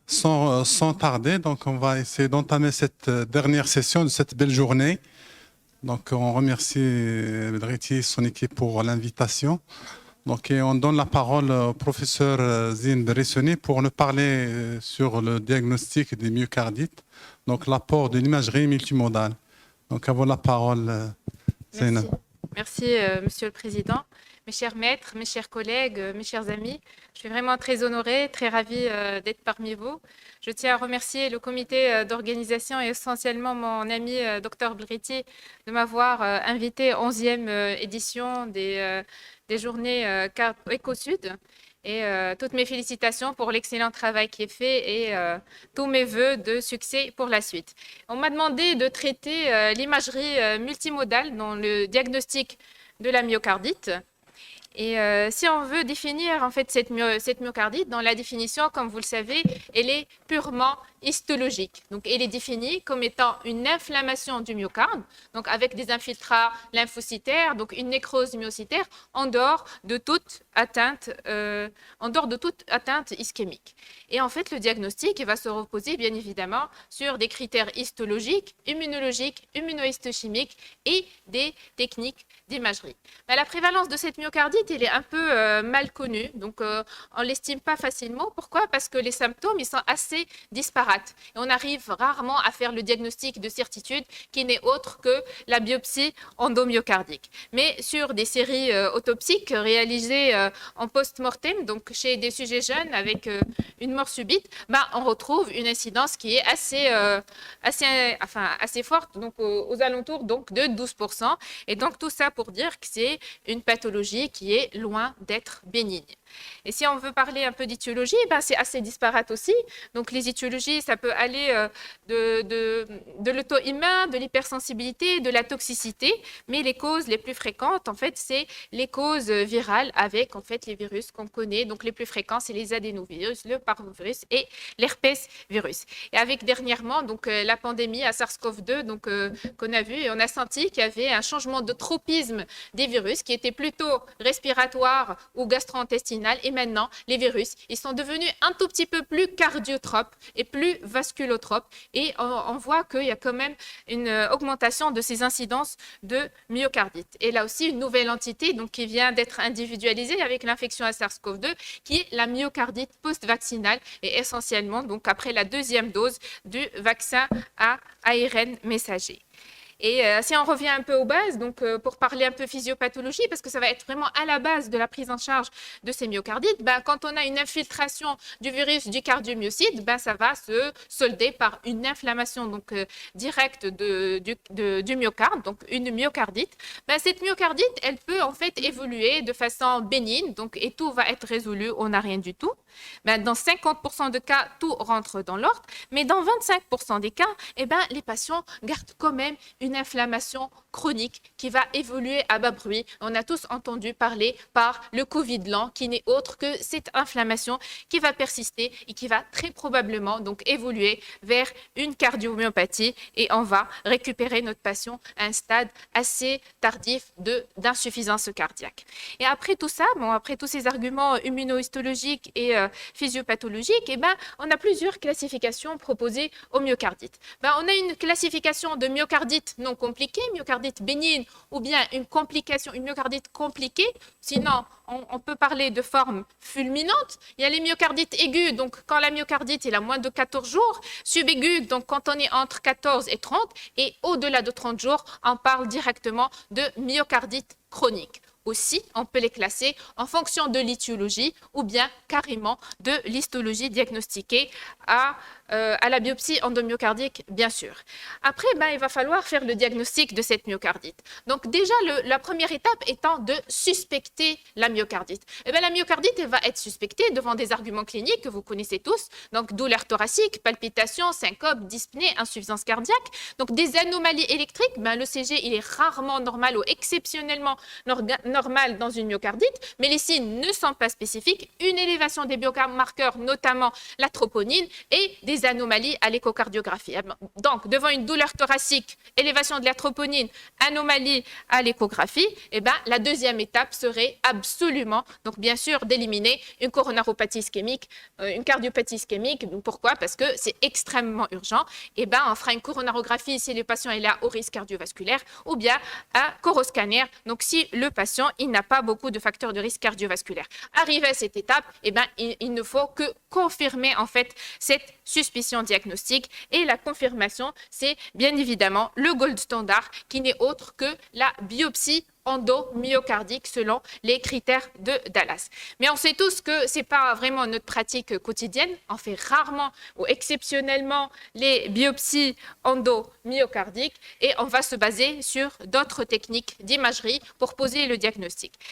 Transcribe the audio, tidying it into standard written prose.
Sans tarder, donc on va essayer d'entamer cette dernière session de cette belle journée. Donc on remercie Bedriti et son équipe pour l'invitation. Donc et on donne la parole au professeur Zine Berissoni pour nous parler sur le diagnostic des myocardites, donc l'apport de l'imagerie multimodale. Donc à vous la parole, Zainab. Merci, Monsieur le Président. Mes chers maîtres, mes chers collègues, mes chers amis, je suis vraiment très honorée, très ravie d'être parmi vous. Je tiens à remercier le comité d'organisation et essentiellement mon ami Dr Bedriti de m'avoir invité 11e édition des journées Éco-Sud. Et toutes mes félicitations pour l'excellent travail qui est fait et tous mes voeux de succès pour la suite. On m'a demandé de traiter l'imagerie multimodale dans le diagnostic de la myocardite. Et si on veut définir en fait cette myocardite, dans la définition, comme vous le savez, elle est purement histologique. Donc, elle est définie comme étant une inflammation du myocarde, donc avec des infiltrats lymphocytaires, donc une nécrose myocytaire, en dehors de toute atteinte ischémique. Et en fait, le diagnostic va se reposer bien évidemment sur des critères histologiques, immunologiques, immunohistochimiques et des techniques d'imagerie. La prévalence de cette myocardite, elle est un peu mal connue, donc on ne l'estime pas facilement. Pourquoi? Parce que les symptômes ils sont assez disparates et on arrive rarement à faire le diagnostic de certitude qui n'est autre que la biopsie endomyocardique. Mais sur des séries autopsiques réalisées en post-mortem, donc chez des sujets jeunes avec une mort subite, on retrouve une incidence qui est assez forte, donc aux alentours donc, de 12%. Et donc tout ça pour dire que c'est une pathologie qui est loin d'être bénigne. Et si on veut parler un peu d'étiologie, c'est assez disparate aussi. Donc les étiologies, ça peut aller de l'auto-immun, de l'hypersensibilité, de la toxicité, mais les causes les plus fréquentes, en fait, c'est les causes virales avec en fait les virus qu'on connaît. Donc les plus fréquents, c'est les adénovirus, le parvovirus et l'herpès virus. Et avec dernièrement donc la pandémie à SARS-CoV-2 donc qu'on a vu, et on a senti qu'il y avait un changement de tropisme des virus qui était plutôt respiratoire ou gastro-intestinal. Et maintenant, les virus, ils sont devenus un tout petit peu plus cardiotropes et plus vasculotropes. Et on voit qu'il y a quand même une augmentation de ces incidences de myocardite. Et là aussi, une nouvelle entité donc, qui vient d'être individualisée avec l'infection à SARS-CoV-2, qui est la myocardite post-vaccinale et essentiellement donc, après la deuxième dose du vaccin à ARN messager. Et si on revient un peu aux bases, donc pour parler un peu physiopathologie, parce que ça va être vraiment à la base de la prise en charge de ces myocardites, quand on a une infiltration du virus du cardiomyocyte, ça va se solder par une inflammation donc, directe du myocarde, donc une myocardite. Cette myocardite, elle peut en fait évoluer de façon bénigne, donc, et tout va être résolu, on n'a rien du tout. Dans 50% de cas, tout rentre dans l'ordre, mais dans 25% des cas, les patients gardent quand même une inflammation chronique qui va évoluer à bas bruit. On a tous entendu parler par le Covid lent, qui n'est autre que cette inflammation qui va persister et qui va très probablement donc évoluer vers une cardiomyopathie et on va récupérer notre patient à un stade assez tardif d'insuffisance cardiaque. Et après tout ça, après tous ces arguments immunohistologiques et physiopathologiques, on a plusieurs classifications proposées au myocardite. On a une classification de myocardite non compliquée, myocardite bénigne ou bien une myocardite compliquée. Sinon, on peut parler de forme fulminante. Il y a les myocardites aiguës, donc quand la myocardite est à moins de 14 jours, subaiguë, donc quand on est entre 14 et 30, et au-delà de 30 jours, on parle directement de myocardite chronique. Aussi, on peut les classer en fonction de l'étiologie ou bien carrément de l'histologie diagnostiquée à la biopsie endomyocardique, bien sûr. Après, il va falloir faire le diagnostic de cette myocardite. Donc déjà, la première étape étant de suspecter la myocardite. La myocardite elle va être suspectée devant des arguments cliniques que vous connaissez tous, donc douleur thoracique, palpitations, syncope, dyspnée, insuffisance cardiaque. Donc des anomalies électriques, le CG il est rarement normal ou exceptionnellement normal normale dans une myocardite, mais les signes ne sont pas spécifiques, une élévation des biomarqueurs, notamment la troponine, et des anomalies à l'échocardiographie. Donc, devant une douleur thoracique, élévation de la troponine, anomalie à l'échographie, eh ben, la deuxième étape serait absolument, donc bien sûr, d'éliminer une coronaropathie ischémique, une cardiopathie ischémique. Pourquoi? Parce que c'est extrêmement urgent. Eh ben, on fera une coronarographie si le patient est là au risque cardiovasculaire, ou bien un coroscanner, donc si le patient il n'a pas beaucoup de facteurs de risque cardiovasculaire. Arrivé à cette étape, eh ben, il ne faut que confirmer en fait cette suspicion diagnostique, et la confirmation, c'est bien évidemment le gold standard qui n'est autre que la biopsie endomyocardique selon les critères de Dallas. Mais on sait tous que ce n'est pas vraiment notre pratique quotidienne. On fait rarement ou exceptionnellement les biopsies endomyocardiques, et on va se baser sur d'autres techniques d'imagerie pour poser le diagnostic.